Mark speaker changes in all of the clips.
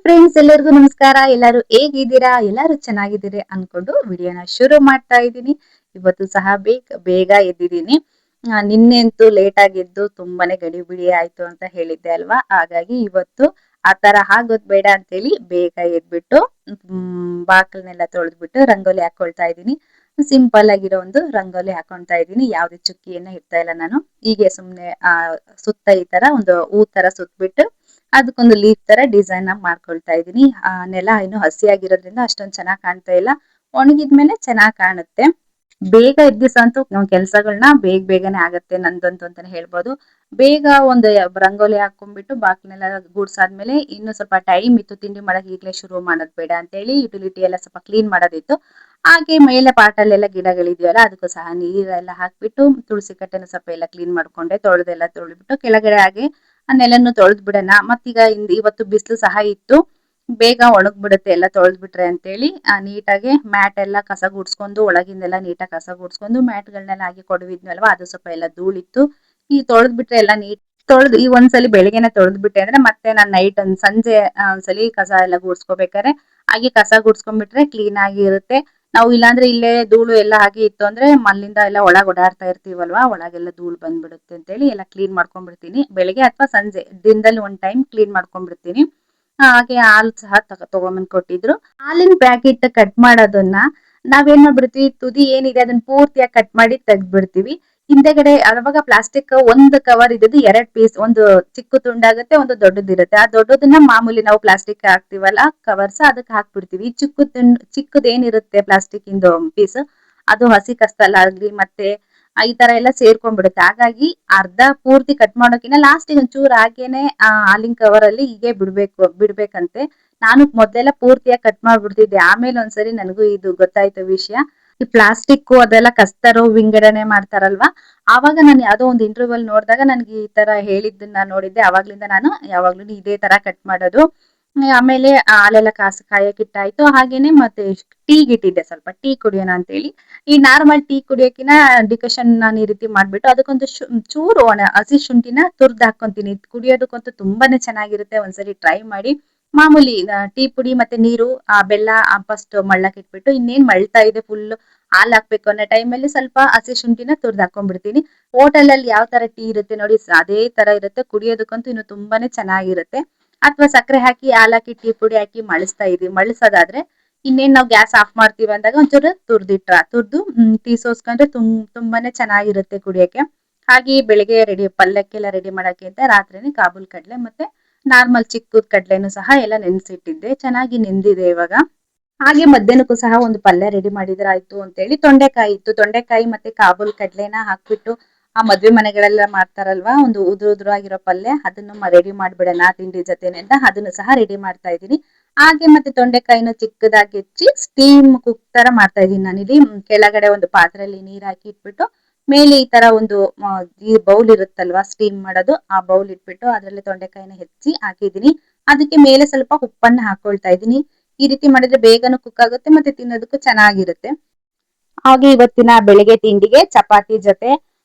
Speaker 1: Friends, ಎಲ್ಲರಿಗೂ ನಮಸ್ಕಾರ. ಎಲ್ಲರೂ ಹೇಗಿದ್ದೀರಾ? ಎಲ್ಲರೂ ಚೆನ್ನಾಗಿದ್ದೀರಿ ಅನ್ಕೊಂಡು ವಿಡಿಯೋನ ಶುರು ಮಾಡ್ತಾ ಇದ್ದೀನಿ. ಇವತ್ತು ಸಹ ಬೇಗ ಬೇಗ ಎದ್ದಿದ್ದೀನಿ. ನಿನ್ನೆ ಅಂತೂ ಲೇಟ್ ಆಗಿದ್ದು ತುಂಬಾನೇ ಗಡಿಬಿಡಿ ಆಯ್ತು ಅಂತ ಹೇಳಿದ್ದೆ ಅಲ್ವಾ? ಹಾಗಾಗಿ ಇವತ್ತು ಆ ತರ ಆಗೋದ್ ಬೇಡ ಅಂತೇಳಿ ಬೇಗ ಎದ್ಬಿಟ್ಟು ಬಾಕಲ್ನೆಲ್ಲ ತೊಳೆದ್ಬಿಟ್ಟು ರಂಗೋಲಿ ಹಾಕೊಳ್ತಾ ಇದ್ದೀನಿ. ಸಿಂಪಲ್ ಆಗಿರೋ ಒಂದು ರಂಗೋಲಿ ಹಾಕೊಳ್ತಾ ಇದ್ದೀನಿ. ಯಾವ್ದೇ ಚುಕ್ಕಿಯನ್ನ ಇಡ್ತಾ ಇಲ್ಲ ನಾನು. ಹೀಗೆ ಸುಮ್ನೆ ಸುತ್ತ ಈ ತರ ಒಂದು ಹೂ ತರ ಸುತ್ಬಿಟ್ಟು ಅದಕ್ಕೊಂದು ಲೀಫ್ ತರ ಡಿಸೈನ್ ಮಾಡ್ಕೊಳ್ತಾ ಇದೀನಿ. ನೆಲ ಇನ್ನು ಹಸಿಯಾಗಿರೋದ್ರಿಂದ ಅಷ್ಟೊಂದ್ ಚೆನ್ನಾಗ್ ಕಾಣ್ತಾ ಇಲ್ಲ. ಒಣಗಿದ್ಮೇಲೆ ಚೆನ್ನಾಗ್ ಕಾಣುತ್ತೆ. ಬೇಗ ಎದ್ದಿಸ ಅಂತೂ ಕೆಲ್ಸಗಳನ್ನ ಬೇಗನೆ ಆಗತ್ತೆ ನಂದಂತೂ ಅಂತಾನೆ ಹೇಳ್ಬೋದು. ಬೇಗ ಒಂದು ರಂಗೋಲಿ ಹಾಕೊಂಡ್ಬಿಟ್ಟು ಬಾಕ್ನೆಲ್ಲ ಗೂಡ್ಸಾದ್ಮೇಲೆ ಇನ್ನು ಸ್ವಲ್ಪ ಟೈಮ್ ಇತ್ತು ತಿಂಡಿ ಮಾಡಕ್, ಈಗ್ಲೇ ಶುರು ಮಾಡೋದ್ ಬೇಡ ಅಂತ ಹೇಳಿ ಯುಟಿಲಿಟಿ ಎಲ್ಲ ಸ್ವಲ್ಪ ಕ್ಲೀನ್ ಮಾಡೋದಿತ್ತು. ಹಾಗೆ ಮೇಲೆ ಪಾಟಲ್ಲೆಲ್ಲ ಗಿಡಗಳಿದೆಯಲ್ಲ ಅದಕ್ಕೂ ಸಹ ನೀರೆಲ್ಲ ಹಾಕ್ಬಿಟ್ಟು ತುಳಸಿ ಕಟ್ಟೆನ ಸ್ವಲ್ಪ ಎಲ್ಲ ಕ್ಲೀನ್ ಮಾಡ್ಕೊಂಡೆ. ತೊಳೆದ್ಬಿಟ್ಟು ಕೆಳಗಡೆ ಹಾಗೆ ಆ ನೆಲನ್ನು ತೊಳೆದ್ ಬಿಡೋಣ. ಮತ್ತೀಗ ಇವತ್ತು ಬಿಸಿಲು ಸಹ ಇತ್ತು, ಬೇಗ ಒಣಗ್ ಬಿಡುತ್ತೆ ಎಲ್ಲ ತೊಳೆದ್ಬಿಟ್ರೆ ಅಂತೇಳಿ ನೀಟಾಗಿ ಮ್ಯಾಟ್ ಎಲ್ಲ ಕಸ ಗುಡ್ಸ್ಕೊಂಡು ಒಳಗಿಂದೆಲ್ಲ ನೀಟಾಗಿ ಕಸ ಗುಡ್ಸ್ಕೊಂಡು ಮ್ಯಾಟ್ಗಳನ್ನೆಲ್ಲ ಹಾಕಿ ಕೊಡವಿದ್ನಲ್ವಾ, ಅದು ಸ್ವಲ್ಪ ಎಲ್ಲ ಧೂಳಿತ್ತು. ಈ ತೊಳೆದ್ಬಿಟ್ರೆ ಎಲ್ಲ ತೊಳೆದು ಈ ಒಂದ್ಸಲಿ ಬೆಳಗ್ಗೆನೆ ತೊಳೆದ್ಬಿಟ್ಟೆ ಅಂದ್ರೆ ಮತ್ತೆ ನಾನ್ ನೈಟ್ ಸಂಜೆ ಒಂದ್ಸಲಿ ಕಸ ಎಲ್ಲ ಗುಡ್ಸ್ಕೋಬೇಕಾರೆ ಹಾಗೆ ಕಸ ಗುಡ್ಸ್ಕೊಂಡ್ಬಿಟ್ರೆ ಕ್ಲೀನ್ ಆಗಿ ಇರುತ್ತೆ. ನಾವು ಇಲ್ಲಾಂದ್ರೆ ಇಲ್ಲೇ ಧೂಳು ಎಲ್ಲ ಹಾಗೆ ಇತ್ತು ಅಂದ್ರೆ ಮಲ್ಲಿಂದ ಎಲ್ಲ ಒಳಗ್ ಓಡಾಡ್ತಾ ಇರ್ತೀವಲ್ವಾ, ಒಳಗೆಲ್ಲ ಧೂಳು ಬಂದ್ಬಿಡುತ್ತೆ ಅಂತೇಳಿ ಎಲ್ಲ ಕ್ಲೀನ್ ಮಾಡ್ಕೊಂಡ್ಬಿಡ್ತೀನಿ ಬೆಳಿಗ್ಗೆ ಅಥವಾ ಸಂಜೆ ದಿನದಲ್ಲಿ ಒಂದ್ ಟೈಮ್ ಕ್ಲೀನ್ ಮಾಡ್ಕೊಂಡ್ಬಿಡ್ತೀನಿ. ಹಾಗೆ ಹಾಲು ಸಹ ತಗೊಂಬಂದ್ ಕೊಟ್ಟಿದ್ರು. ಹಾಲಿನ ಪ್ಯಾಕೆಟ್ ಕಟ್ ಮಾಡೋದನ್ನ ನಾವೇನ್ ಮಾಡ್ಬಿಡ್ತೀವಿ, ತುದಿ ಏನಿದೆ ಅದನ್ನ ಪೂರ್ತಿಯಾಗಿ ಕಟ್ ಮಾಡಿ ತೆಗ್ದ್ಬಿಡ್ತೀವಿ. ಹಿಂದೆಗಡೆ ಅವಾಗ ಪ್ಲಾಸ್ಟಿಕ್ ಒಂದು ಕವರ್ ಇದ್ದು 2 ಪೀಸ್, ಒಂದು ಚಿಕ್ಕ ತುಂಡಾಗುತ್ತೆ, ಒಂದು ದೊಡ್ಡದಿರುತ್ತೆ. ಆ ದೊಡ್ಡದನ್ನ ಮಾಮೂಲಿ ನಾವು ಪ್ಲಾಸ್ಟಿಕ್ ಹಾಕ್ತಿವಲ್ಲ ಕವರ್ಸ್, ಅದಕ್ಕೆ ಹಾಕ್ಬಿಡ್ತೀವಿ. ಚಿಕ್ಕದೇನಿರುತ್ತೆ ಪ್ಲಾಸ್ಟಿಕ್ ಇಂದು ಪೀಸ್, ಅದು ಹಸಿ ಕಸ್ತಲ್ಲಾಗ್ಲಿ ಮತ್ತೆ ಈ ತರ ಎಲ್ಲ ಸೇರ್ಕೊಂಡ್ಬಿಡುತ್ತೆ. ಹಾಗಾಗಿ ಅರ್ಧ ಪೂರ್ತಿ ಕಟ್ ಮಾಡೋಕಿನ್ನ ಲಾಸ್ಟಿಗೆ ಒಂಚೂರು ಹಾಗೇನೆ ಹಾಲಿನ ಕವರ್ ಅಲ್ಲಿ ಹೀಗೆ ಬಿಡ್ಬೇಕಂತೆ. ನಾನು ಮೊದ್ಲೆಲ್ಲ ಪೂರ್ತಿಯಾಗಿ ಕಟ್ ಮಾಡ್ಬಿಡ್ತಿದ್ದೆ. ಆಮೇಲೆ ಒಂದ್ಸರಿ ನನಗೂ ಇದು ಗೊತ್ತಾಯ್ತು ವಿಷಯ. ಈ ಪ್ಲಾಸ್ಟಿಕ್ ಅದೆಲ್ಲ ಕಸ್ತರೋ ವಿಂಗಡಣೆ ಮಾಡ್ತಾರಲ್ವಾ, ಆವಾಗ ನಾನು ಯಾವ್ದೋ ಒಂದು ಇಂಟರ್ವ್ಯೂ ಅಲ್ಲಿ ನೋಡಿದಾಗ ನನ್ಗೆ ಈ ತರ ಹೇಳಿದ್ದನ್ನ ನೋಡಿದ್ದೆ. ಅವಾಗ್ಲಿಂದ ನಾನು ಯಾವಾಗ್ಲೂ ಇದೇ ತರ ಕಟ್ ಮಾಡೋದು. ಆಮೇಲೆ ಹಾಲೆಲ್ಲ ಕಾಯಕ್ಕಿಟ್ಟಾಯ್ತು. ಹಾಗೇನೆ ಮತ್ತೆ ಟೀಗಿಟ್ಟಿದ್ದೆ, ಸ್ವಲ್ಪ ಟೀ ಕುಡಿಯೋಣ ಅಂತ ಹೇಳಿ. ಈ ನಾರ್ಮಲ್ ಟೀ ಕುಡಿಯೋಕಿನ ಡಿಕಷನ್ ನಾನು ಈ ರೀತಿ ಮಾಡ್ಬಿಟ್ಟು ಅದಕ್ಕೊಂದು ಚೂರು ಹಸಿ ಶುಂಠಿನ ತುರ್ದ್ ಹಾಕೊಂತೀನಿ. ಕುಡಿಯೋದಕ್ಕಂತೂ ತುಂಬಾನೇ ಚೆನ್ನಾಗಿರುತ್ತೆ, ಒಂದ್ಸರಿ ಟ್ರೈ ಮಾಡಿ. ಮಾಮೂಲಿ ಟೀ ಪುಡಿ ಮತ್ತೆ ನೀರು ಬೆಲ್ಲ ಫಸ್ಟ್ ಮಳ್ಳಕ್ ಇಟ್ಬಿಟ್ಟು ಇನ್ನೇನ್ ಮಳ್ತಾ ಇದೆ ಫುಲ್ ಹಾಲ್ ಹಾಕ್ಬೇಕು ಅನ್ನೋ ಟೈಮಲ್ಲಿ ಸ್ವಲ್ಪ ಹಸಿ ಶುಂಠಿನ ತುರ್ದ್ ಹಾಕೊಂಡ್ಬಿಡ್ತೀನಿ. ಹೋಟೆಲ್ ಅಲ್ಲಿ ಯಾವ ತರ ಟೀ ಇರುತ್ತೆ ನೋಡಿ, ಅದೇ ತರ ಇರುತ್ತೆ. ಕುಡಿಯೋದಕ್ಕಂತೂ ಇನ್ನು ತುಂಬಾನೇ ಚೆನ್ನಾಗಿರುತ್ತೆ. ಅಥವಾ ಸಕ್ಕರೆ ಹಾಕಿ ಹಾಲ್ ಹಾಕಿ ಟೀ ಪುಡಿ ಹಾಕಿ ಮಳ್ಸೋದಾದ್ರೆ ಇನ್ನೇನ್ ನಾವು ಗ್ಯಾಸ್ ಆಫ್ ಮಾಡ್ತೀವಿ ಅಂದಾಗ ಒಂಚೂರು ತುರ್ದು ಟೀ ಸೋಸ್ಕೊಂಡ್ರೆ ತುಂಬಾನೇ ಚೆನ್ನಾಗಿರುತ್ತೆ ಕುಡಿಯಕ್ಕೆ. ಹಾಗೆ ಬೆಳಿಗ್ಗೆ ಪಲ್ಯಕ್ಕೆಲ್ಲ ರೆಡಿ ಮಾಡಕ್ಕೆ ಅಂತ ರಾತ್ರಿನೇ ಕಾಬೂಲ್ ಕಡ್ಲೆ ಮತ್ತೆ ನಾರ್ಮಲ್ ಚಿಕ್ಕದ್ ಕಡ್ಲೆನೂ ಸಹ ಎಲ್ಲ ನೆನ್ಸಿಟ್ಟಿದ್ದೆ, ಚೆನ್ನಾಗಿ ನೆಂದಿದೆ ಇವಾಗ. ಹಾಗೆ ಮಧ್ಯಾಹ್ನಕ್ಕೂ ಸಹ ಒಂದು ಪಲ್ಯ ರೆಡಿ ಮಾಡಿದ್ರೆ ಆಯ್ತು ಅಂತೇಳಿ ತೊಂಡೆಕಾಯಿ ಇತ್ತು. ತೊಂಡೆಕಾಯಿ ಮತ್ತೆ ಕಾಬೂಲ್ ಕಡ್ಲೆನ ಹಾಕ್ಬಿಟ್ಟು ಆ ಮದ್ವೆ ಮನೆಗಳೆಲ್ಲ ಮಾಡ್ತಾರಲ್ವಾ, ಒಂದು ಉದುರಾಗಿರೋ ಪಲ್ಯ, ಅದನ್ನು ರೆಡಿ ಮಾಡ್ಬಿಡೋಣ ತಿಂಡಿ ಜೊತೆನೆ ಅಂತ ಅದನ್ನು ಸಹ ರೆಡಿ ಮಾಡ್ತಾ ಇದ್ದೀನಿ. ಹಾಗೆ ಮತ್ತೆ ತೊಂಡೆಕಾಯಿನ ಚಿಕ್ಕದಾಗಿ ಹೆಚ್ಚಿ ಸ್ಟೀಮ್ ಕುಕ್ ತರ ಮಾಡ್ತಾ ಇದೀನಿ ನಾನಿಲ್ಲಿ. ಕೆಳಗಡೆ ಒಂದು ಪಾತ್ರೆಯಲ್ಲಿ ನೀರ್ ಹಾಕಿ ಇಟ್ಬಿಟ್ಟು ಮೇಲೆ ಈ ತರ ಒಂದು ಈ ಬೌಲ್ ಇರುತ್ತಲ್ವಾ ಸ್ಟೀಮ್ ಮಾಡೋದು, ಆ ಬೌಲ್ ಇಟ್ಬಿಟ್ಟು ಅದ್ರಲ್ಲಿ ತೊಂಡೆಕಾಯಿನ ಹೆಚ್ಚಿ ಹಾಕಿದೀನಿ. ಅದಕ್ಕೆ ಮೇಲೆ ಸ್ವಲ್ಪ ಉಪ್ಪನ್ನ ಹಾಕೊಳ್ತಾ ಇದೀನಿ. ಈ ರೀತಿ ಮಾಡಿದ್ರೆ ಬೇಗನೂ ಕುಕ್ ಆಗುತ್ತೆ ಮತ್ತೆ ತಿನ್ನೋದಕ್ಕೂ ಚೆನ್ನಾಗಿರುತ್ತೆ. ಹಾಗೆ ಇವತ್ತಿನ ಬೆಳಿಗ್ಗೆ ತಿಂಡಿಗೆ ಚಪಾತಿ ಜೊತೆ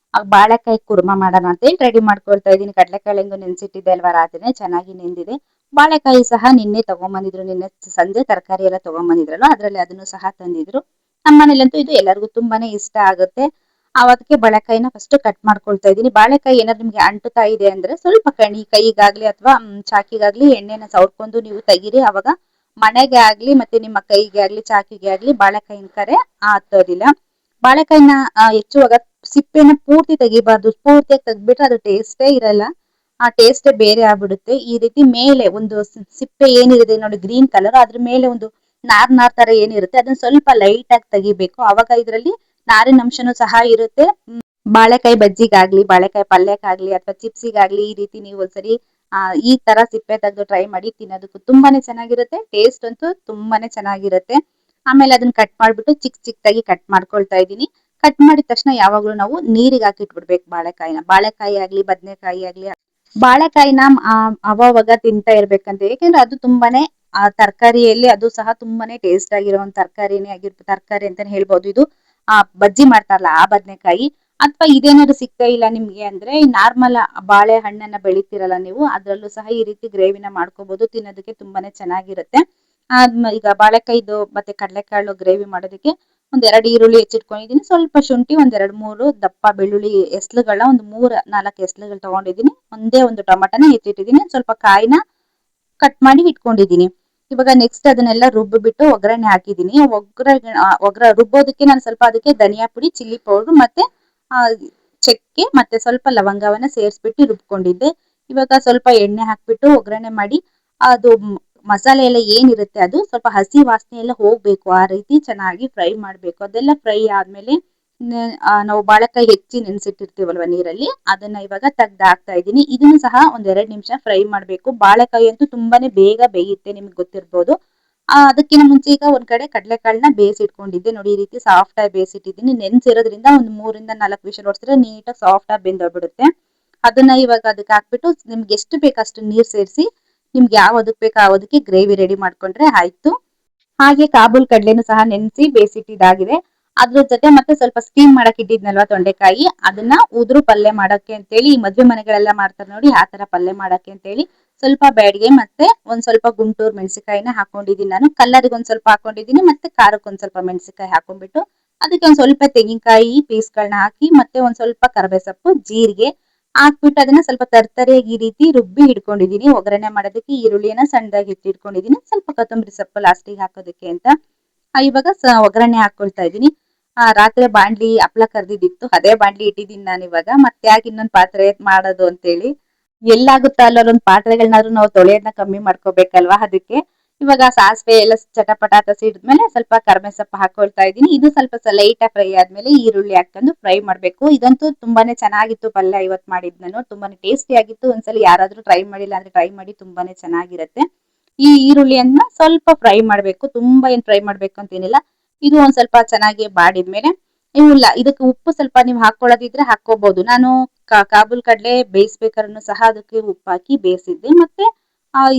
Speaker 1: ಬಾಳೆಕಾಯಿ ಕುರ್ಮಾ ಮಾಡೋಣ ಅಂತ ಹೇಳಿ ರೆಡಿ ಮಾಡ್ಕೊಳ್ತಾ ಇದೀನಿ. ಕಡಲೆಕಾಳು ಹೆಂಗು ನೆನ್ಸಿಟ್ಟಿದ್ದೆ ಅಲ್ವಾ, ರಾತ್ರಿನೇ ಚೆನ್ನಾಗಿ ನೆಂದಿದೆ. ಬಾಳೆಕಾಯಿ ಸಹ ನಿನ್ನೆ ತಗೊಂಬಂದಿದ್ರು, ನಿನ್ನೆ ಸಂಜೆ ತರಕಾರಿ ಎಲ್ಲ ತಗೊಂಬಂದಿದ್ರಲ್ಲ ಅದ್ರಲ್ಲಿ ಅದನ್ನು ಸಹ ತಂದಿದ್ರು. ನಮ್ಮನೇಲಂತೂ ಇದು ಎಲ್ಲರಿಗೂ ತುಂಬಾನೇ ಇಷ್ಟ ಆಗುತ್ತೆ. ಅವತ್ತಿಗೆ ಬಾಳೆಕಾಯಿನ ಫಸ್ಟ್ ಕಟ್ ಮಾಡ್ಕೊಳ್ತಾ ಇದೀನಿ. ಬಾಳೆಕಾಯಿ ಏನಾದ್ರು ನಿಮ್ಗೆ ಅಂಟುತ್ತಾ ಇದೆ ಅಂದ್ರೆ ಸ್ವಲ್ಪ ಕೈಗಾಗ್ಲಿ ಅಥವಾ ಚಾಕಿಗಾಗ್ಲಿ ಎಣ್ಣೆನ ಸವರ್ಕೊಂಡು ನೀವು ತೆಗೀರಿ. ಅವಾಗ ಮನೆಗೆ ಆಗ್ಲಿ ಮತ್ತೆ ನಿಮ್ಮ ಕೈಗೆ ಆಗ್ಲಿ ಚಾಕಿಗೆ ಆಗ್ಲಿ ಬಾಳೆಕಾಯಿನ ಕರೆ ಹತ್ತೋದಿಲ್ಲ. ಬಾಳೆಕಾಯಿನ ಹೆಚ್ಚುವಾಗ ಸಿಪ್ಪೆನ ಪೂರ್ತಿ ತೆಗಿಬಾರ್ದು. ಪೂರ್ತಿಯಾಗಿ ತೆಗ್ದ್ಬಿಟ್ರೆ ಅದು ಟೇಸ್ಟೇ ಇರಲ್ಲ, ಆ ಟೇಸ್ಟೇ ಬೇರೆ ಆಗ್ಬಿಡುತ್ತೆ. ಈ ರೀತಿ ಮೇಲೆ ಒಂದು ಸಿಪ್ಪೆ ಏನಿದೆ ನೋಡಿ ಗ್ರೀನ್ ಕಲರ್, ಅದ್ರ ಮೇಲೆ ಒಂದು ನಾರ್ ತರ ಏನಿರುತ್ತೆ ಅದನ್ನ ಸ್ವಲ್ಪ ಲೈಟ್ ಆಗಿ ತೆಗಿಬೇಕು. ಅವಾಗ ಇದ್ರಲ್ಲಿ ನಾರಿನ ಅಂಶನೂ ಸಹ ಇರುತ್ತೆ. ಬಾಳೆಕಾಯಿ ಬಜ್ಜಿಗಾಗ್ಲಿ ಬಾಳೆಕಾಯಿ ಪಲ್ಯಕ್ಕಾಗ್ಲಿ ಅಥವಾ ಚಿಪ್ಸಿಗಾಗ್ಲಿ ಈ ರೀತಿ ನೀವು ಒಂದ್ಸರಿ ಈ ತರ ಸಿಪ್ಪೆ ತೆಗೆದು ಟ್ರೈ ಮಾಡಿ, ತಿನ್ನೋದಕ್ಕೂ ತುಂಬಾನೇ ಚೆನ್ನಾಗಿರುತ್ತೆ. ಟೇಸ್ಟ್ ಅಂತೂ ತುಂಬಾನೇ ಚೆನ್ನಾಗಿರುತ್ತೆ. ಆಮೇಲೆ ಅದನ್ನ ಕಟ್ ಮಾಡ್ಬಿಟ್ಟು ಚಿಕ್ಕದಾಗಿ ಕಟ್ ಮಾಡ್ಕೊಳ್ತಾ ಇದೀನಿ. ಕಟ್ ಮಾಡಿದ ತಕ್ಷಣ ಯಾವಾಗ್ಲೂ ನಾವು ನೀರಿಗೆ ಹಾಕಿಟ್ಬಿಡ್ಬೇಕು ಬಾಳೆಕಾಯಿ ಆಗ್ಲಿ ಬದನೆಕಾಯಿ ಆಗ್ಲಿ. ಬಾಳೆಕಾಯಿನ ಅವಾಗ ತಿಂತಾ ಇರ್ಬೇಕಂತ, ಯಾಕೆಂದ್ರೆ ಅದು ತುಂಬಾನೇ ತರಕಾರಿಯಲ್ಲಿ ಅದು ಸಹ ತುಂಬಾನೇ ಟೇಸ್ಟ್ ಆಗಿರೋ ಒಂದು ತರಕಾರಿ ಅಂತಾನೆ ಹೇಳ್ಬೋದು. ಇದು ಬಜ್ಜಿ ಮಾಡ್ತಾರಲ್ಲ ಆ ಬದನೆಕಾಯಿ, ಅಥವಾ ಇದೇನಾದ್ರು ಸಿಗ್ತಾ ಇಲ್ಲ ನಿಮ್ಗೆ ಅಂದ್ರೆ ನಾರ್ಮಲ್ ಬಾಳೆಹಣ್ಣನ್ನ ಬೆಳಿತೀರಲ್ಲ ನೀವು, ಅದ್ರಲ್ಲೂ ಸಹ ಈ ರೀತಿ ಗ್ರೇವಿನ ಮಾಡ್ಕೋಬಹುದು. ತಿನ್ನೋದಕ್ಕೆ ತುಂಬಾನೇ ಚೆನ್ನಾಗಿರುತ್ತೆ. ಈಗ ಬಾಳೆಕಾಯ್ದು ಮತ್ತೆ ಕಡಲೆಕಾಳು ಗ್ರೇವಿ ಮಾಡೋದಕ್ಕೆ ಒಂದ್ 2 ಈರುಳ್ಳಿ ಹೆಚ್ಚಿಟ್ಕೊಂಡಿದೀನಿ, ಸ್ವಲ್ಪ ಶುಂಠಿ, ಒಂದ್ 2-3 ದಪ್ಪ ಬೆಳ್ಳುಳ್ಳಿ ಎಸ್ಲುಗಳ ಒಂದ್ 3-4 ಎಸ್ಲುಗಳು ತಗೊಂಡಿದೀನಿ, ಒಂದೇ ಒಂದು ಟೊಮಾಟನ ಹೆಚ್ಚಿಟ್ಟಿದೀನಿ, ಸ್ವಲ್ಪ ಕಾಯಿನ ಕಟ್ ಮಾಡಿ ಇಟ್ಕೊಂಡಿದೀನಿ. ಇವಾಗ ನೆಕ್ಸ್ಟ್ ಅದನ್ನೆಲ್ಲ ರುಬ್ಬಿಬಿಟ್ಟು ಒಗ್ಗರಣೆ ಹಾಕಿದೀನಿ. ರುಬ್ಬೋದಕ್ಕೆ ನಾನು ಸ್ವಲ್ಪ ಅದಕ್ಕೆ ಧನಿಯಾ ಪುಡಿ, ಚಿಲ್ಲಿ ಪೌಡರ್ ಮತ್ತೆ ಆ ಚಕ್ಕೆ ಮತ್ತೆ ಸ್ವಲ್ಪ ಲವಂಗವನ್ನ ಸೇರಿಸ್ಬಿಟ್ಟು ರುಬ್ಕೊಂಡಿದ್ದೆ. ಇವಾಗ ಸ್ವಲ್ಪ ಎಣ್ಣೆ ಹಾಕ್ಬಿಟ್ಟು ಒಗ್ಗರಣೆ ಮಾಡಿ ಅದು ಮಸಾಲೆ ಎಲ್ಲ ಏನಿರುತ್ತೆ ಅದು ಸ್ವಲ್ಪ ಹಸಿ ವಾಸನೆ ಎಲ್ಲ ಹೋಗ್ಬೇಕು, ಆ ರೀತಿ ಚೆನ್ನಾಗಿ ಫ್ರೈ ಮಾಡ್ಬೇಕು. ಅದೆಲ್ಲ ಫ್ರೈ ಆದ್ಮೇಲೆ ನಾವು ಬಾಳೆಕಾಯಿ ಹೆಚ್ಚಿ ನೆನ್ಸಿಟ್ಟಿರ್ತೀವಲ್ವಾ ನೀರಲ್ಲಿ, ಅದನ್ನ ಇವಾಗ ತೆಗ್ದು ಹಾಕ್ತಾ ಇದ್ದೀನಿ. ಇದನ್ನು ಸಹ ಒಂದ್ 2 ನಿಮಿಷ ಫ್ರೈ ಮಾಡ್ಬೇಕು. ಬಾಳೆಕಾಯಿ ಅಂತೂ ತುಂಬಾನೇ ಬೇಗ ಬೇಯುತ್ತೆ, ನಿಮ್ಗೆ ಗೊತ್ತಿರ್ಬೋದು. ಅದಕ್ಕಿಂತ ಮುಂಚೆ ಈಗ ಒಂದ್ ಕಡೆ ಕಡಲೆಕಾಳನ್ನ ಬೇಯಿಸಿಟ್ಕೊಂಡಿದ್ದೆ ನೋಡಿ, ಈ ರೀತಿ ಸಾಫ್ಟ್ ಆಗಿ ಬೇಯಿಸಿಟ್ಟಿದ್ದೀನಿ. ನೆನ್ಸಿರೋದ್ರಿಂದ ಒಂದ್ 3-4 ವಿಷಲ್ ಹೊಡ್ಸಿದ್ರೆ ನೀಟಾಗಿ ಸಾಫ್ಟ್ ಆಗಿ ಬೆಂದೋಗ್ಬಿಡುತ್ತೆ. ಅದನ್ನ ಇವಾಗ ಅದಕ್ಕೆ ಹಾಕ್ಬಿಟ್ಟು ನಿಮ್ಗೆ ಎಷ್ಟು ಬೇಕು ಅಷ್ಟು ನೀರ್ ಸೇರಿಸಿ, ನಿಮ್ಗೆ ಯಾವದಕ್ ಬೇಕೋ ಅವದಕ್ಕೆ ಗ್ರೇವಿ ರೆಡಿ ಮಾಡ್ಕೊಂಡ್ರೆ ಆಯ್ತು. ಹಾಗೆ ಕಾಬೂಲ್ ಕಡ್ಲೆನೂ ಸಹ ನೆನೆಸಿ ಬೇಯಿಸಿಟ್ಟಿದ್ದಾಗಿದೆ. ಅದ್ರ ಜೊತೆ ಮತ್ತೆ ಸ್ವಲ್ಪ ಸ್ಟೀಮ್ ಮಾಡಕ್ ಇಟ್ಟಿದ್ನಲ್ವಾ ತೊಂಡೆಕಾಯಿ, ಅದನ್ನ ಉದುರು ಪಲ್ಯ ಮಾಡಕ್ಕೆ ಅಂತೇಳಿ ಈ ಮದ್ವೆ ಮನೆಗಳೆಲ್ಲ ಮಾಡ್ತಾರೆ ನೋಡಿ, ಆ ತರ ಪಲ್ಯ ಮಾಡಕ್ಕೆ ಅಂತೇಳಿ ಸ್ವಲ್ಪ ಬ್ಯಾಡಿಗೆ ಮತ್ತೆ ಒಂದ್ ಸ್ವಲ್ಪ ಗುಂಟೂರು ಮೆಣಸಿಕಾಯಿನ ಹಾಕೊಂಡಿದೀನಿ. ನಾನು ಕಲ್ಲರಿಗೆ ಒಂದ್ ಸ್ವಲ್ಪ ಹಾಕೊಂಡಿದೀನಿ, ಮತ್ತೆ ಖಾರಕ್ಕೆ ಒಂದ್ ಸ್ವಲ್ಪ ಮೆಣಸಿಕಾಯಿ ಹಾಕೊಂಡ್ಬಿಟ್ಟು ಅದಕ್ಕೆ ಒಂದ್ ಸ್ವಲ್ಪ ತೆಂಗಿನಕಾಯಿ ಪೀಸ್ಗಳನ್ನ ಹಾಕಿ ಮತ್ತೆ ಒಂದ್ ಸ್ವಲ್ಪ ಕರ್ಬೇ ಸೊಪ್ಪು, ಜೀರಿಗೆ ಹಾಕ್ಬಿಟ್ಟು ಅದನ್ನ ಸ್ವಲ್ಪ ತರ್ತರಿಯಾಗಿ ಈ ರೀತಿ ರುಬ್ಬಿ ಹಿಡ್ಕೊಂಡಿದೀನಿ. ಒಗ್ಗರಣೆ ಮಾಡೋದಕ್ಕೆ ಈರುಳ್ಳಿನ ಸಣ್ಣದಾಗಿ ಇಟ್ಕೊಂಡಿದೀನಿ, ಸ್ವಲ್ಪ ಕೊತ್ತಂಬರಿ ಸೊಪ್ಪು ಲಾಸ್ಟಿಗೆ ಹಾಕೋದಕ್ಕೆ ಅಂತ. ಇವಾಗ ಒಗ್ಗರಣೆ ಹಾಕೊಳ್ತಾ ಇದೀನಿ. ರಾತ್ರಿ ಬಾಂಡ್ಲಿ ಹಪ್ಳ ಕರ್ದಿದ್ದಿತ್ತು, ಅದೇ ಬಾಂಡ್ಲಿ ಇಟ್ಟಿದೀನಿ ನಾನು ಇವಾಗ. ಮತ್ತೆ ಯಾಕೆ ಇನ್ನೊಂದ್ ಪಾತ್ರೆ ಮಾಡೋದು ಅಂತೇಳಿ, ಎಲ್ಲಾಗುತ್ತಾ ಅಲ್ಲೊಂದ್ ಪಾತ್ರೆಗಳನ್ನಾದ್ರೂ ನಾವು ತೊಳೆಯೋದನ್ನ ಕಮ್ಮಿ ಮಾಡ್ಕೋಬೇಕಲ್ವಾ, ಅದಕ್ಕೆ ಇವಾಗ ಸಾಸಿವೆ ಎಲ್ಲ ಚಟಪಟ ಅಂತ ಸಿಡಿದ್ಮೇಲೆ ಸ್ವಲ್ಪ ಕರ್ಬೇ ಸೊಪ್ಪು ಹಾಕೊಳ್ತಾ ಇದೀನಿ. ಇದು ಸ್ವಲ್ಪ ಲೈಟ್ ಆಗಿ ಫ್ರೈ ಆದ್ಮೇಲೆ ಈರುಳ್ಳಿ ಹಾಕೊಂಡು ಫ್ರೈ ಮಾಡ್ಬೇಕು. ಇದಂತೂ ತುಂಬಾನೇ ಚೆನ್ನಾಗಿತ್ತು ಪಲ್ಯ ಇವತ್ ಮಾಡಿದ್ ನಾನು, ತುಂಬಾನೇ ಟೇಸ್ಟಿ ಆಗಿತ್ತು. ಒಂದ್ಸಲಿ ಯಾರಾದ್ರೂ ಟ್ರೈ ಮಾಡಿಲ್ಲ ಅಂದ್ರೆ ಟ್ರೈ ಮಾಡಿ, ತುಂಬಾನೇ ಚೆನ್ನಾಗಿರುತ್ತೆ. ಈ ಈರುಳ್ಳಿಯನ್ನ ಸ್ವಲ್ಪ ಫ್ರೈ ಮಾಡ್ಬೇಕು, ತುಂಬಾ ಏನ್ ಫ್ರೈ ಮಾಡ್ಬೇಕು ಅಂತೇನಿಲ್ಲ. ಇದು ಒಂದ್ ಸ್ವಲ್ಪ ಚೆನ್ನಾಗಿ ಬಾಡಿದ್ಮೇಲೆ ಇಲ್ಲ ಇದಕ್ಕೆ ಉಪ್ಪು ಸ್ವಲ್ಪ ನೀವು ಹಾಕೊಳ್ಳೋದಿದ್ರೆ ಹಾಕೋಬಹುದು. ನಾನು ಕಾಬೂಲ್ ಕಡ್ಲೆ ಬೇಯಿಸ್ಬೇಕಾದ್ರೂ ಸಹ ಅದಕ್ಕೆ ಉಪ್ಪು ಹಾಕಿ ಬೇಯಿಸಿದ್ದೆ, ಮತ್ತೆ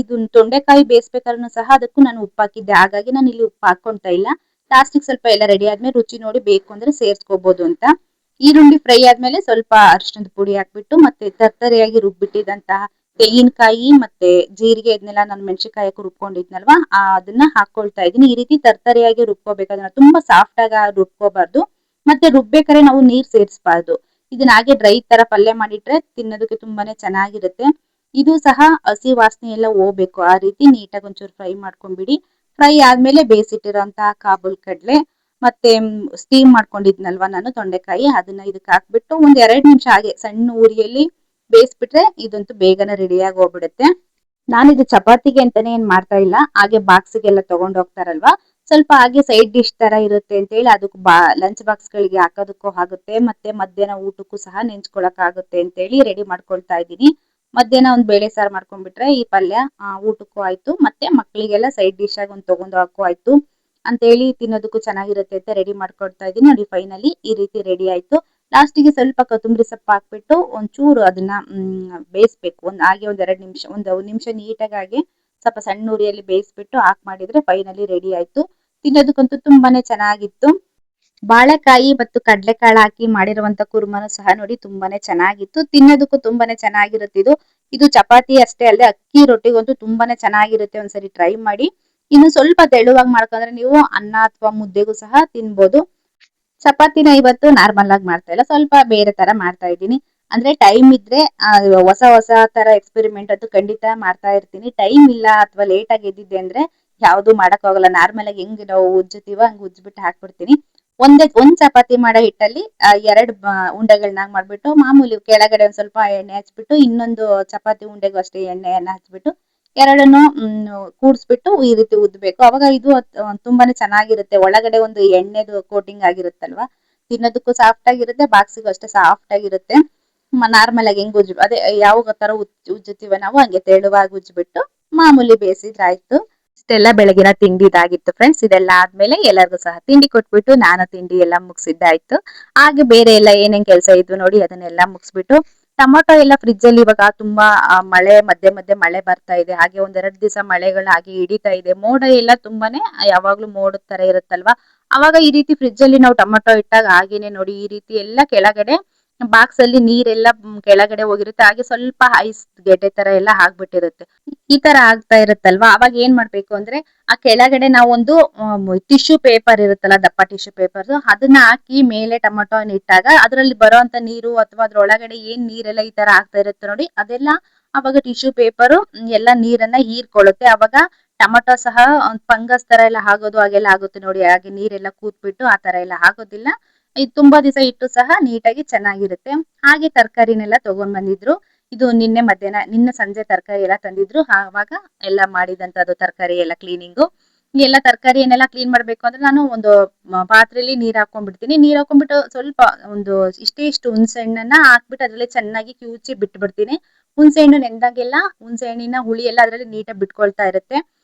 Speaker 1: ಇದು ತೊಂಡೆಕಾಯಿ ಬೇಯಿಸ್ಬೇಕಾದ್ರೂ ಸಹ ಅದಕ್ಕೂ ನಾನು ಉಪ್ಪು ಹಾಕಿದ್ದೆ. ಹಾಗಾಗಿ ನಾನು ಇಲ್ಲಿ ಉಪ್ಪು ಹಾಕೊಂತ ಇಲ್ಲ. ಲಾಸ್ಟಿಗೆ ಸ್ವಲ್ಪ ಎಲ್ಲ ರೆಡಿ ಆದ್ಮೇಲೆ ರುಚಿ ನೋಡಿ ಬೇಕು ಅಂದ್ರೆ ಸೇರ್ಸ್ಕೋಬಹುದು ಅಂತ. ಈರುಳ್ಳಿ ಫ್ರೈ ಆದ್ಮೇಲೆ ಸ್ವಲ್ಪ ಅರಿಶಿಣದ ಪುಡಿ ಹಾಕ್ಬಿಟ್ಟು ಮತ್ತೆ ತರ್ತರಿಯಾಗಿ ರುಬ್ಬಿಟ್ಟಿದಂತಹ ತೆಂಗಿನಕಾಯಿ ಮತ್ತೆ ಜೀರಿಗೆ ಇದನ್ನೆಲ್ಲ ನಾನು ಮೆಣಸಿನಕಾಯಿ ಹಾಕಿ ರುಬ್ಕೊಂಡಿದ್ನಲ್ವಾ, ಅದನ್ನ ಹಾಕೊಳ್ತಾ ಇದೀನಿ. ಈ ರೀತಿ ತರ್ತರಿಯಾಗಿ ರುಬ್ಕೋಬೇಕಾದ್ರೆ ತುಂಬಾ ಸಾಫ್ಟ್ ಆಗಿ ರುಬ್ಕೋಬಾರ್ದು, ಮತ್ತೆ ರುಬ್ಬೇಕಾದ್ರೆ ನಾವು ನೀರ್ ಸೇರಿಸಬಾರ್ದು. ಇದನ್ನ ಹಾಗೆ ಡ್ರೈ ತರ ಪಲ್ಯ ಮಾಡಿಟ್ರೆ ತಿನ್ನೋದಕ್ಕೆ ತುಂಬಾನೇ ಚೆನ್ನಾಗಿರುತ್ತೆ. ಇದು ಸಹ ಹಸಿ ವಾಸನೆ ಎಲ್ಲ ಹೋಗ್ಬೇಕು, ಆ ರೀತಿ ನೀಟಾಗಿ ಒಂಚೂರು ಫ್ರೈ ಮಾಡ್ಕೊಂಡ್ಬಿಡಿ. ಫ್ರೈ ಆದ್ಮೇಲೆ ಬೇಯಿಸಿಟ್ಟಿರೋಂತಹ ಕಾಬೂಲ್ ಕಡ್ಲೆ ಮತ್ತೆ ಸ್ಟೀಮ್ ಮಾಡ್ಕೊಂಡಿದ್ನಲ್ವಾ ನಾನು ತೊಂಡೆಕಾಯಿ, ಅದನ್ನ ಇದಕ್ಕೆ ಹಾಕ್ಬಿಟ್ಟು ಒಂದ್ 2 ನಿಮಿಷ ಹಾಗೆ ಸಣ್ಣ ಉರಿಯಲ್ಲಿ ಬೇಯಿಸ್ಬಿಟ್ರೆ ಇದಂತೂ ಬೇಗನೆ ರೆಡಿಯಾಗಿ ಹೋಗ್ಬಿಡುತ್ತೆ. ನಾನಿದು ಚಪಾತಿಗೆ ಅಂತಾನೆ ಏನ್ ಮಾಡ್ತಾ ಇಲ್ಲ, ಹಾಗೆ ಬಾಕ್ಸ್ಗೆಲ್ಲ ತಗೊಂಡ್ ಹೋಗ್ತಾರಲ್ವಾ, ಸ್ವಲ್ಪ ಹಾಗೆ ಸೈಡ್ ಡಿಶ್ ತರ ಇರುತ್ತೆ ಅಂತ ಹೇಳಿ ಅದಕ್ಕೆ ಲಂಚ್ ಬಾಕ್ಸ್ ಗಳಿಗೆ ಹಾಕೋದಕ್ಕೂ ಆಗುತ್ತೆ, ಮತ್ತೆ ಮಧ್ಯಾಹ್ನ ಊಟಕ್ಕೂ ಸಹ ನೆಂಚ್ಕೊಳಕ್ ಆಗುತ್ತೆ ಅಂತ ಹೇಳಿ ರೆಡಿ ಮಾಡ್ಕೊಳ್ತಾ ಇದ್ದೀನಿ. ಮಧ್ಯಾಹ್ನ ಒಂದ್ ಬೇಳೆ ಸಾರು ಮಾಡ್ಕೊಂಡ್ಬಿಟ್ರೆ ಈ ಪಲ್ಯ ಊಟಕ್ಕೂ ಆಯ್ತು, ಮತ್ತೆ ಮಕ್ಳಿಗೆಲ್ಲ ಸೈಡ್ ಡಿಶ್ ಆಗಿ ಒಂದ್ ತಗೊಂಡ್ ಹೋಗಕ್ಕೂ ಆಯ್ತು ಅಂತ ಹೇಳಿ ತಿನ್ನೋದಕ್ಕೂ ಚೆನ್ನಾಗಿರುತ್ತೆ ಅಂತ ರೆಡಿ ಮಾಡ್ಕೊಳ್ತಾ ಇದ್ದೀನಿ. ನೋಡಿ ಫೈನಲಿ ಈ ರೀತಿ ರೆಡಿ ಆಯ್ತು. ಲಾಸ್ಟಿಗೆ ಸ್ವಲ್ಪ ಕೊತ್ತಂಬರಿ ಸೊಪ್ಪು ಹಾಕ್ಬಿಟ್ಟು ಒಂಚೂರು ಅದನ್ನ ಬೇಯಿಸ್ಬೇಕು. ಹಾಗೆ ಒಂದ್ 2 ನಿಮಿಷ, ಒಂದ್ ನಿಮಿಷ ನೀಟಾಗಿ ಹಾಗೆ ಸ್ವಲ್ಪ ಸಣ್ಣ ಉರಿಯಲ್ಲಿ ಬೇಯಿಸ್ಬಿಟ್ಟು ಆಫ್ ಮಾಡಿದ್ರೆ ಫೈನಲಿ ರೆಡಿ ಆಯ್ತು. ತಿನ್ನೋದಕ್ಕಂತೂ ತುಂಬಾನೇ ಚೆನ್ನಾಗಿತ್ತು. ಬಾಳೆಕಾಯಿ ಮತ್ತು ಕಡ್ಲೆಕಾಳು ಹಾಕಿ ಮಾಡಿರುವಂತ ಕುರ್ಮನು ಸಹ ನೋಡಿ ತುಂಬಾನೇ ಚೆನ್ನಾಗಿತ್ತು. ತಿನ್ನೋದಕ್ಕೂ ತುಂಬಾನೇ ಚೆನ್ನಾಗಿರುತ್ತೆ ಇದು. ಇದು ಚಪಾತಿ ಅಷ್ಟೇ ಅಲ್ಲದೆ ಅಕ್ಕಿ ರೊಟ್ಟಿಗಂತೂ ತುಂಬಾನೇ ಚೆನ್ನಾಗಿರುತ್ತೆ, ಒಂದ್ಸರಿ ಟ್ರೈ ಮಾಡಿ. ಇನ್ನು ಸ್ವಲ್ಪ ತೆಳುವಾಗಿ ಮಾಡ್ಕೊಂಡ್ರೆ ನೀವು ಅನ್ನ ಅಥವಾ ಮುದ್ದೆಗೂ ಸಹ ತಿನ್ಬೋದು. ಚಪಾತಿನ ಇವತ್ತು ನಾರ್ಮಲ್ ಆಗಿ ಮಾಡ್ತಾ ಇಲ್ಲ, ಸ್ವಲ್ಪ ಬೇರೆ ತರ ಮಾಡ್ತಾ ಇದ್ದೀನಿ. ಅಂದ್ರೆ ಟೈಮ್ ಇದ್ರೆ ಹೊಸ ಹೊಸ ತರ ಎಕ್ಸ್ಪೆರಿಮೆಂಟ್ ಅಂತೂ ಖಂಡಿತ ಮಾಡ್ತಾ ಇರ್ತೀನಿ. ಟೈಮ್ ಇಲ್ಲ ಅಥವಾ ಲೇಟ್ ಆಗಿ ಎದ್ದಿದ್ದೆ ಅಂದ್ರೆ ಯಾವ್ದು ಮಾಡಕ್ ಹೋಗಲ್ಲ. ನಾರ್ಮಲ್ ಆಗಿ ಹೆಂಗ್ ನಾವು ಉಜ್ಜುತ್ತೀವೋ ಹಂಗ್ ಉಜ್ಬಿಟ್ಟು ಹಾಕ್ಬಿಡ್ತೀನಿ. ಒಂದ್ ಚಪಾತಿ ಮಾಡೋ ಹಿಟ್ಟಲ್ಲಿ 2 ಉಂಡೆಗಳನ್ನಾಗಿ ಮಾಡ್ಬಿಟ್ಟು ಮಾಮೂಲಿ ಕೆಳಗಡೆ ಒಂದ್ ಸ್ವಲ್ಪ ಎಣ್ಣೆ ಹಚ್ಬಿಟ್ಟು, ಇನ್ನೊಂದು ಚಪಾತಿ ಉಂಡೆಗೂ ಅಷ್ಟೇ ಎಣ್ಣೆಯನ್ನ ಹಚ್ಬಿಟ್ಟು ಎರಡನ್ನು ಕೂಡ್ಸ್ಬಿಟ್ಟು ಈ ರೀತಿ ಉದ್ಬೇಕು. ಅವಾಗ ಇದು ತುಂಬಾನೇ ಚೆನ್ನಾಗಿರುತ್ತೆ. ಒಳಗಡೆ ಒಂದು ಎಣ್ಣೆದು ಕೋಟಿಂಗ್ ಆಗಿರುತ್ತಲ್ವಾ, ತಿನ್ನೋದಕ್ಕೂ ಸಾಫ್ಟ್ ಆಗಿರುತ್ತೆ, ಬಾಕ್ಸಿಗೂ ಅಷ್ಟೇ ಸಾಫ್ಟ್ ಆಗಿರುತ್ತೆ. ನಾರ್ಮಲ್ ಆಗಿ ಹೆಂಗ್ ಅದೇ ಯಾವ ತರ ಉಜ್ಜುತ್ತೀವ ನಾವು ಹಂಗೆ ತೆಳುವಾಗಿ ಉಜ್ಬಿಟ್ಟು ಮಾಮೂಲಿ ಬೇಯಿಸಿದ್ರೆ ಆಯ್ತು. ಇಷ್ಟೆಲ್ಲ ಬೆಳಗಿನ ತಿಂಡಿ ಇದಾಗಿತ್ತು ಫ್ರೆಂಡ್ಸ್. ಇದೆಲ್ಲ ಆದ್ಮೇಲೆ ಎಲ್ಲರಿಗೂ ಸಹ ತಿಂಡಿ ಕೊಟ್ಬಿಟ್ಟು ನಾನು ತಿಂಡಿ ಎಲ್ಲ ಮುಗಿಸಿದ್ದಾಯ್ತು. ಹಾಗೆ ಬೇರೆ ಎಲ್ಲ ಏನೇನ್ ಕೆಲಸ ಇದ್ವು ನೋಡಿ ಅದನ್ನೆಲ್ಲ ಮುಗಿಸ್ಬಿಟ್ಟು, ಟೊಮೊಟೊ ಎಲ್ಲ ಫ್ರಿಜ್ ಅಲ್ಲಿ ಇವಾಗ ತುಂಬಾ ಮಳೆ ಮಧ್ಯೆ ಮಧ್ಯೆ ಮಳೆ ಬರ್ತಾ ಇದೆ. ಹಾಗೆ ಒಂದ್ 2 ದಿವಸ ಮಳೆಗಳು ಹಾಗೆ ಹಿಡಿತಾ ಇದೆ. ಮೋಡ ಎಲ್ಲ ತುಂಬಾನೇ ಯಾವಾಗ್ಲೂ ಮೋಡದ ತರ ಇರುತ್ತಲ್ವಾ, ಅವಾಗ ಈ ರೀತಿ ಫ್ರಿಜ್ ಅಲ್ಲಿ ನಾವು ಟೊಮೆಟೊ ಇಟ್ಟಾಗ ಹಾಗೇನೆ ನೋಡಿ ಈ ರೀತಿ ಎಲ್ಲ ಕೆಳಗಡೆ ಬಾಕ್ಸ್ ಅಲ್ಲಿ ನೀರೆಲ್ಲ ಕೆಳಗಡೆ ಹೋಗಿರುತ್ತೆ, ಹಾಗೆ ಸ್ವಲ್ಪ ಐಸ್ ಗೆಡ್ಡೆ ತರ ಎಲ್ಲ ಆಗ್ಬಿಟ್ಟಿರುತ್ತೆ. ಈ ತರ ಆಗ್ತಾ ಇರುತ್ತಲ್ವಾ, ಅವಾಗ ಏನ್ ಮಾಡ್ಬೇಕು ಅಂದ್ರೆ ಆ ಕೆಳಗಡೆ ನಾವೊಂದು ಟಿಶ್ಯೂ ಪೇಪರ್ ಇರುತ್ತಲ್ಲ, ದಪ್ಪ ಟಿಶ್ಯೂ ಪೇಪರ್, ಅದನ್ನ ಹಾಕಿ ಮೇಲೆ ಟೊಮೆಟೊನ ಇಟ್ಟಾಗ ಅದ್ರಲ್ಲಿ ಬರೋಂತ ನೀರು ಅಥವಾ ಅದ್ರೊಳಗಡೆ ಏನ್ ನೀರೆಲ್ಲ ಈ ತರ ಆಗ್ತಾ ಇರುತ್ತೆ ನೋಡಿ, ಅದೆಲ್ಲ ಅವಾಗ ಟಿಶ್ಯೂ ಪೇಪರ್ ಎಲ್ಲ ನೀರನ್ನ ಹೀರ್ಕೊಳ್ಳುತ್ತೆ. ಅವಾಗ ಟೊಮೆಟೊ ಸಹ ಫಂಗಸ್ ತರ ಎಲ್ಲ ಆಗೋದು ಹಾಗೆಲ್ಲ ಆಗುತ್ತೆ ನೋಡಿ, ಹಾಗೆ ನೀರೆಲ್ಲ ಕೂತ್ಬಿಟ್ಟು ಆ ತರ ಎಲ್ಲ ಆಗೋದಿಲ್ಲ. ಇದು ತುಂಬಾ ದಿವಸ ಇಟ್ಟು ಸಹ ನೀಟಾಗಿ ಚೆನ್ನಾಗಿರುತ್ತೆ. ಹಾಗೆ ತರಕಾರಿನೆಲ್ಲ ತಗೊಂಡ್ ಬಂದಿದ್ರು. ಇದು ನಿನ್ನೆ ಸಂಜೆ ತರಕಾರಿ ಎಲ್ಲ ತಂದಿದ್ರು. ಆವಾಗ ಎಲ್ಲ ಮಾಡಿದಂತದ್ದು ತರಕಾರಿ ಎಲ್ಲ ಕ್ಲೀನಿಂಗು. ಎಲ್ಲ ತರಕಾರಿಯನ್ನೆಲ್ಲ ಕ್ಲೀನ್ ಮಾಡ್ಬೇಕು ಅಂದ್ರೆ ನಾನು ಒಂದು ಪಾತ್ರೆಯಲ್ಲಿ ನೀರ್ ಹಾಕೊಂಡ್ಬಿಡ್ತೀನಿ. ನೀರ್ ಹಾಕೊಂಡ್ಬಿಟ್ಟು ಸ್ವಲ್ಪ ಒಂದು ಇಷ್ಟು ಹುಣಸೆ ಹಣ್ಣನ್ನ ಹಾಕ್ಬಿಟ್ಟು ಅದ್ರಲ್ಲಿ ಚೆನ್ನಾಗಿ ಕಿವುಚಿ ಬಿಟ್ಬಿಡ್ತೀನಿ. ಹುಣಸೆ ಹಣ್ಣು ನೆಂದಾಗೆಲ್ಲ ಹುಣಸೆ ಹಣ್ಣಿನ ಹುಳಿ ಎಲ್ಲ ಅದ್ರಲ್ಲಿ ನೀಟಾಗಿ ಬಿಟ್ಕೊಳ್ತಾ ಇರುತ್ತೆ.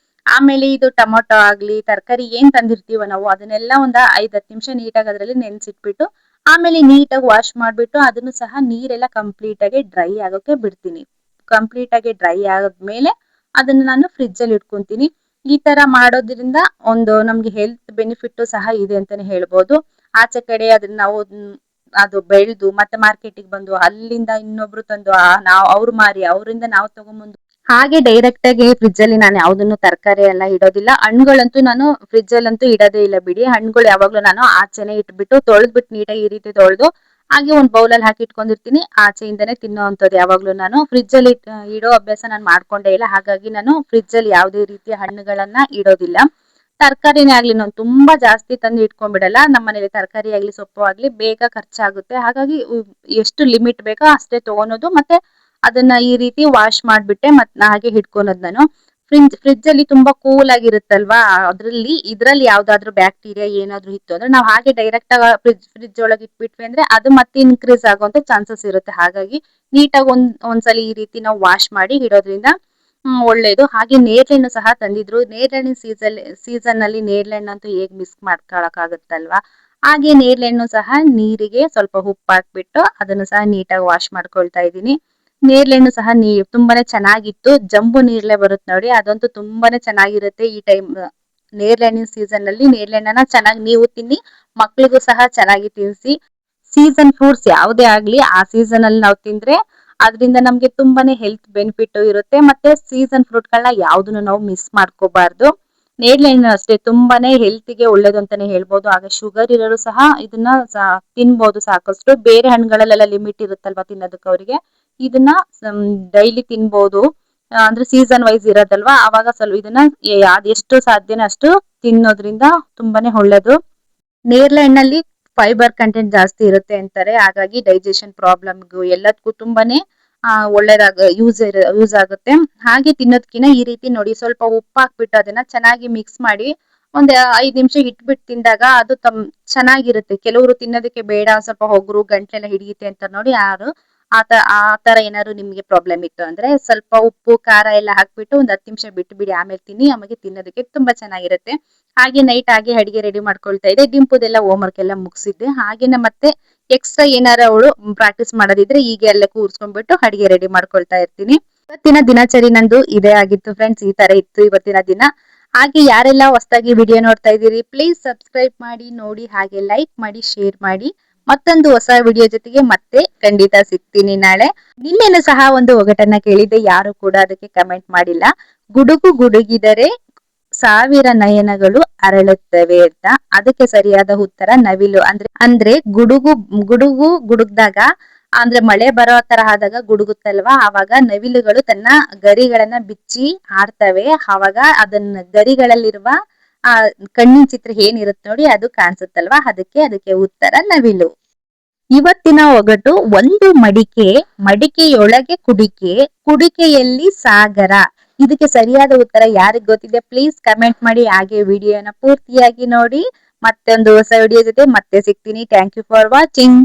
Speaker 1: ಆಮೇಲೆ ಇದು ಟೊಮೊಟೊ ಆಗ್ಲಿ ತರಕಾರಿ ಏನ್ ತಂದಿರ್ತೀವ ನಾವು ಅದನ್ನೆಲ್ಲ ಒಂದ್ 5-10 ನಿಮಿಷ ನೀಟಾಗಿ ಅದ್ರಲ್ಲಿ ನೆನ್ಸಿಟ್ಬಿಟ್ಟು ಆಮೇಲೆ ನೀಟಾಗಿ ವಾಶ್ ಮಾಡ್ಬಿಟ್ಟು ಅದನ್ನು ಸಹ ನೀರೆಲ್ಲ ಕಂಪ್ಲೀಟ್ ಆಗಿ ಡ್ರೈ ಆಗೋಕೆ ಬಿಡ್ತೀನಿ. ಕಂಪ್ಲೀಟ್ ಆಗಿ ಡ್ರೈ ಆದ್ಮೇಲೆ ಅದನ್ನ ನಾನು ಫ್ರಿಜ್ ಅಲ್ಲಿ ಇಟ್ಕೊಂತೀನಿ. ಈ ತರ ಮಾಡೋದ್ರಿಂದ ಒಂದು ನಮ್ಗೆ ಹೆಲ್ತ್ ಬೆನಿಫಿಟ್ ಸಹ ಇದೆ ಅಂತಾನೆ ಹೇಳ್ಬೋದು. ಆಚೆ ಕಡೆ ಅದನ್ನ ನಾವು ಅದು ಬೆಳೆದು ಮತ್ತೆ ಮಾರ್ಕೆಟಿಗೆ ಬಂದು ಅಲ್ಲಿಂದ ಇನ್ನೊಬ್ರು ತಂದು ನಾವು ಅವ್ರು ಮಾರಿ ಅವರಿಂದ ನಾವು ತಗೊಂಡ್ಬಂದು ಹಾಗೆ ಡೈರೆಕ್ಟ್ ಆಗಿ ಫ್ರಿಜ್ ಅಲ್ಲಿ ನಾನು ಯಾವ್ದನ್ನು ತರಕಾರಿ ಎಲ್ಲ ಇಡೋದಿಲ್ಲ. ಹಣ್ಣುಗಳಂತೂ ನಾನು ಫ್ರಿಜ್ ಅಲ್ಲಂತೂ ಇಡೋದೇ ಇಲ್ಲ ಬಿಡಿ. ಹಣ್ಣುಗಳು ಯಾವಾಗ್ಲೂ ನಾನು ಆಚೆನೆ ಇಟ್ಬಿಟ್ಟು ತೊಳೆದ್ಬಿಟ್ಟು ನೀಟಾಗಿ ಈ ರೀತಿ ತೊಳೆದು ಹಾಗೆ ಒಂದ್ ಬೌಲಲ್ಲಿ ಹಾಕಿ ಇಟ್ಕೊಂಡಿರ್ತೀನಿ. ಆಚೆಯಿಂದನೇ ತಿನ್ನೋ ಅಂತದ್ದು ಯಾವಾಗ್ಲೂ ನಾನು ಫ್ರಿಜ್ ಅಲ್ಲಿ ಇಡೋ ಅಭ್ಯಾಸ ನಾನು ಮಾಡ್ಕೊಂಡೇ ಇಲ್ಲ. ಹಾಗಾಗಿ ನಾನು ಫ್ರಿಜ್ ಅಲ್ಲಿ ಯಾವುದೇ ರೀತಿಯ ಹಣ್ಣುಗಳನ್ನ ಇಡೋದಿಲ್ಲ. ತರಕಾರಿನೇ ಆಗ್ಲಿ ನಾನು ತುಂಬಾ ಜಾಸ್ತಿ ತಂದು ಇಟ್ಕೊಂಡ್ಬಿಡಲ್ಲ. ನಮ್ಮ ಮನೇಲಿ ತರಕಾರಿ ಆಗ್ಲಿ ಸೊಪ್ಪು ಆಗ್ಲಿ ಬೇಗ ಖರ್ಚಾಗುತ್ತೆ. ಹಾಗಾಗಿ ಎಷ್ಟು ಲಿಮಿಟ್ ಬೇಕೋ ಅಷ್ಟೇ ತಗೊಳೋದು. ಮತ್ತೆ ಅದನ್ನ ಈ ರೀತಿ ವಾಶ್ ಮಾಡ್ಬಿಟ್ಟೆ ಹಾಗೆ ಹಿಡ್ಕೊಳೋದು ನಾನು. ಫ್ರಿಜ್ ಅಲ್ಲಿ ತುಂಬಾ ಕೂಲ್ ಆಗಿರುತ್ತಲ್ವಾ, ಇದ್ರಲ್ಲಿ ಯಾವ್ದಾದ್ರು ಬ್ಯಾಕ್ಟೀರಿಯಾ ಏನಾದ್ರು ಇತ್ತು ಅಂದ್ರೆ ನಾವು ಹಾಗೆ ಡೈರೆಕ್ಟ್ ಆಗಿ ಫ್ರಿಜ್ ಒಳಗೆ ಇಟ್ಬಿಟ್ವಿ ಅಂದ್ರೆ ಅದು ಮತ್ತೆ ಇನ್ಕ್ರೀಸ್ ಆಗುವಂತ ಚಾನ್ಸಸ್ ಇರುತ್ತೆ. ಹಾಗಾಗಿ ನೀಟಾಗಿ ಒಂದ್ಸಲಿ ಈ ರೀತಿ ನಾವು ವಾಶ್ ಮಾಡಿ ಇಡೋದ್ರಿಂದ ಒಳ್ಳೇದು. ಹಾಗೆ ನೇರಳೆಹಣ್ಣು ಸಹ ತಂದಿದ್ರು. ನೇರಳೆಹಣ್ಣಿನ ಸೀಸನ್ ಅಲ್ಲಿ ನೇರಳೆಹಣ್ಣು ಅಂತೂ ಹೇಗ್ ಮಿಸ್ ಮಾಡ್ಕೊಳಕ್ ಆಗುತ್ತಲ್ವಾ. ಹಾಗೆ ನೇರಳೆಹಣ್ಣು ಸಹ ನೀರಿಗೆ ಸ್ವಲ್ಪ ಉಪ್ಪು ಹಾಕ್ಬಿಟ್ಟು ಅದನ್ನು ಸಹ ನೀಟಾಗಿ ವಾಶ್ ಮಾಡ್ಕೊಳ್ತಾ ಇದ್ದೀನಿ. ನೇರಳೆಹಣ್ಣು ಸಹ ತುಂಬಾನೇ ಚೆನ್ನಾಗಿತ್ತು. ಜಂಬು ನೇರಳೆ ಬರುತ್ತೆ ನೋಡಿ, ಅದಂತೂ ತುಂಬಾನೇ ಚೆನ್ನಾಗಿರುತ್ತೆ. ಈ ಟೈಮ್ ನೇರಳೆಹಣ್ಣಿನ ಸೀಸನ್ ಅಲ್ಲಿ ನೇರಳೆಹಣ್ಣನ್ನ ಚೆನ್ನಾಗಿ ನೀವು ತಿನ್ನಿ, ಮಕ್ಳಿಗೂ ಸಹ ಚೆನ್ನಾಗಿ ತಿನ್ಸಿ. ಸೀಸನ್ ಫ್ರೂಟ್ಸ್ ಯಾವುದೇ ಆಗ್ಲಿ ಆ ಸೀಸನ್ ಅಲ್ಲಿ ನಾವು ತಿಂದ್ರೆ ಅದರಿಂದ ನಮ್ಗೆ ತುಂಬಾನೇ ಹೆಲ್ತ್ ಬೆನಿಫಿಟ್ ಇರುತ್ತೆ. ಮತ್ತೆ ಸೀಸನ್ ಫ್ರೂಟ್ ಗಳನ್ನ ಯಾವ್ದನ್ನು ನಾವು ಮಿಸ್ ಮಾಡ್ಕೋಬಾರ್ದು. ನೇರಳೆಹಣ್ಣು ಅಷ್ಟೇ ತುಂಬಾನೇ ಹೆಲ್ತ್ ಗೆ ಒಳ್ಳೇದು ಅಂತಾನೆ ಹೇಳ್ಬೋದು. ಆಗ ಶುಗರ್ ಇರೋರು ಸಹ ಇದನ್ನ ತಿನ್ಬಹುದು ಸಾಕಷ್ಟು. ಬೇರೆ ಹಣ್ಣುಗಳಲ್ಲೆಲ್ಲ ಲಿಮಿಟ್ ಇರುತ್ತಲ್ವಾ ತಿನ್ನೋದಕ್ಕೆ ಅವರಿಗೆ, ಇದನ್ನ ಡೈಲಿ ತಿನ್ಬಹುದು. ಅಂದ್ರೆ ಸೀಸನ್ ವೈಸ್ ಇರೋದಲ್ವಾ, ಅವಾಗ ಸ್ವಲ್ಪ ಇದನ್ನ ಎಷ್ಟು ಸಾಧ್ಯನೋ ಅಷ್ಟು ತಿನ್ನೋದ್ರಿಂದ ತುಂಬಾನೇ ಒಳ್ಳೇದು. ನೇರಳೆ ಹಣ್ಣಲ್ಲಿ ಫೈಬರ್ ಕಂಟೆಂಟ್ ಜಾಸ್ತಿ ಇರುತ್ತೆ ಅಂತಾರೆ. ಹಾಗಾಗಿ ಡೈಜೆಷನ್ ಪ್ರಾಬ್ಲಮ್ಗೂ ಎಲ್ಲದಕ್ಕೂ ತುಂಬಾನೇ ಯೂಸ್ ಆಗುತ್ತೆ. ಹಾಗೆ ತಿನ್ನೋದ್ಕಿನ್ನ ಈ ರೀತಿ ನೋಡಿ ಸ್ವಲ್ಪ ಉಪ್ಪು ಹಾಕ್ಬಿಟ್ಟು ಅದನ್ನ ಚೆನ್ನಾಗಿ ಮಿಕ್ಸ್ ಮಾಡಿ ಒಂದ್ 5 ನಿಮಿಷ ಇಟ್ಬಿಟ್ಟು ತಿಂದಾಗ ಅದು ಚೆನ್ನಾಗಿರುತ್ತೆ. ಕೆಲವರು ತಿನ್ನೋದಕ್ಕೆ ಬೇಡ, ಸ್ವಲ್ಪ ಹೊಗರು ಗಂಟ್ಲೆಲ್ಲ ಹಿಡಿಯುತ್ತೆ ಅಂತ ನೋಡಿ, ಆ ತರ ಏನಾದ್ರು ನಿಮ್ಗೆ ಪ್ರಾಬ್ಲಮ್ ಇತ್ತು ಅಂದ್ರೆ ಸ್ವಲ್ಪ ಉಪ್ಪು ಖಾರ ಎಲ್ಲ ಹಾಕ್ಬಿಟ್ಟು ಒಂದ್ 10 ನಿಮಿಷ ಬಿಟ್ಟು ಬಿಡಿ, ಆಮೇಲೆ ತಿನ್ನಿ. ಆಮೇಲೆ ತಿನ್ನೋದಕ್ಕೆ ತುಂಬಾ ಚೆನ್ನಾಗಿರುತ್ತೆ. ಹಾಗೆ ನೈಟ್ ಆಗಿ ಅಡಿಗೆ ರೆಡಿ ಮಾಡ್ಕೊಳ್ತಾ ಇದ್ದೆ. ಡಿಂಪುದೆಲ್ಲ ಹೋಮ್ ವರ್ಕ್ ಎಲ್ಲ ಮುಗಿಸಿದ್ದೆ. ಹಾಗೇನೆ ಮತ್ತೆ ಎಕ್ಸ್ಟ್ರಾ ಏನಾರ ಅವಳು ಪ್ರಾಕ್ಟೀಸ್ ಮಾಡೋದಿದ್ರೆ ಈಗ ಎಲ್ಲ ಕೂರ್ಸ್ಕೊಂಡ್ಬಿಟ್ಟು ಅಡಿಗೆ ರೆಡಿ ಮಾಡ್ಕೊಳ್ತಾ ಇರ್ತೀನಿ. ಇವತ್ತಿನ ದಿನಚರಿ ನಂದು ಇದೇ ಆಗಿತ್ತು ಫ್ರೆಂಡ್ಸ್. ಈ ತರ ಇತ್ತು ಇವತ್ತಿನ ದಿನ. ಹಾಗೆ ಯಾರೆಲ್ಲ ಹೊಸದಾಗಿ ವಿಡಿಯೋ ನೋಡ್ತಾ ಇದ್ದೀರಿ ಪ್ಲೀಸ್ ಸಬ್ಸ್ಕ್ರೈಬ್ ಮಾಡಿ ನೋಡಿ, ಹಾಗೆ ಲೈಕ್ ಮಾಡಿ, ಶೇರ್ ಮಾಡಿ. ಮತ್ತೊಂದು ಹೊಸ ವಿಡಿಯೋ ಜೊತೆಗೆ ಮತ್ತೆ ಖಂಡಿತ ಸಿಗ್ತೀನಿ ನಾಳೆ. ನಿನ್ನೆನು ಸಹ ಒಂದು ಒಗಟನ್ನ ಕೇಳಿದ್ದೆ, ಯಾರು ಕೂಡ ಅದಕ್ಕೆ ಕಮೆಂಟ್ ಮಾಡಿಲ್ಲ. ಗುಡುಗು ಗುಡುಗಿದರೆ 1000 ನಯನಗಳು ಅರಳುತ್ತವೆ ಅಂತ. ಅದಕ್ಕೆ ಸರಿಯಾದ ಉತ್ತರ ನವಿಲು. ಅಂದ್ರೆ ಗುಡುಗು ಗುಡುಗು ಗುಡುಗ್ದಾಗ ಅಂದ್ರೆ ಮಳೆ ಬರೋ ತರ ಆದಾಗ ಗುಡುಗುತ್ತಲ್ವಾ, ಆವಾಗ ನವಿಲುಗಳು ತನ್ನ ಗರಿಗಳನ್ನ ಬಿಚ್ಚಿ ಆಡ್ತವೆ. ಆವಾಗ ಅದನ್ನ ಗರಿಗಳಲ್ಲಿರುವ ಆ ಕಣ್ಣಿನ ಚಿತ್ರ ಏನಿರುತ್ತೆ ನೋಡಿ ಅದು ಕಾಣಿಸುತ್ತಲ್ವಾ, ಅದಕ್ಕೆ ಉತ್ತರ ನವಿಲು. ಇವತ್ತಿನ ಒಗಟು, ಒಂದು ಮಡಿಕೆ, ಮಡಿಕೆಯೊಳಗೆ ಕುಡಿಕೆ, ಕುಡಿಕೆಯಲ್ಲಿ ಸಾಗರ. ಇದಕ್ಕೆ ಸರಿಯಾದ ಉತ್ತರ ಯಾರಿಗ್ ಗೊತ್ತಿದೆ ಪ್ಲೀಸ್ ಕಮೆಂಟ್ ಮಾಡಿ. ಹಾಗೆ ವಿಡಿಯೋನ ಪೂರ್ತಿಯಾಗಿ ನೋಡಿ. ಮತ್ತೊಂದು ಹೊಸ ವಿಡಿಯೋ ಜೊತೆ ಮತ್ತೆ ಸಿಗ್ತೀನಿ. Thank you for watching.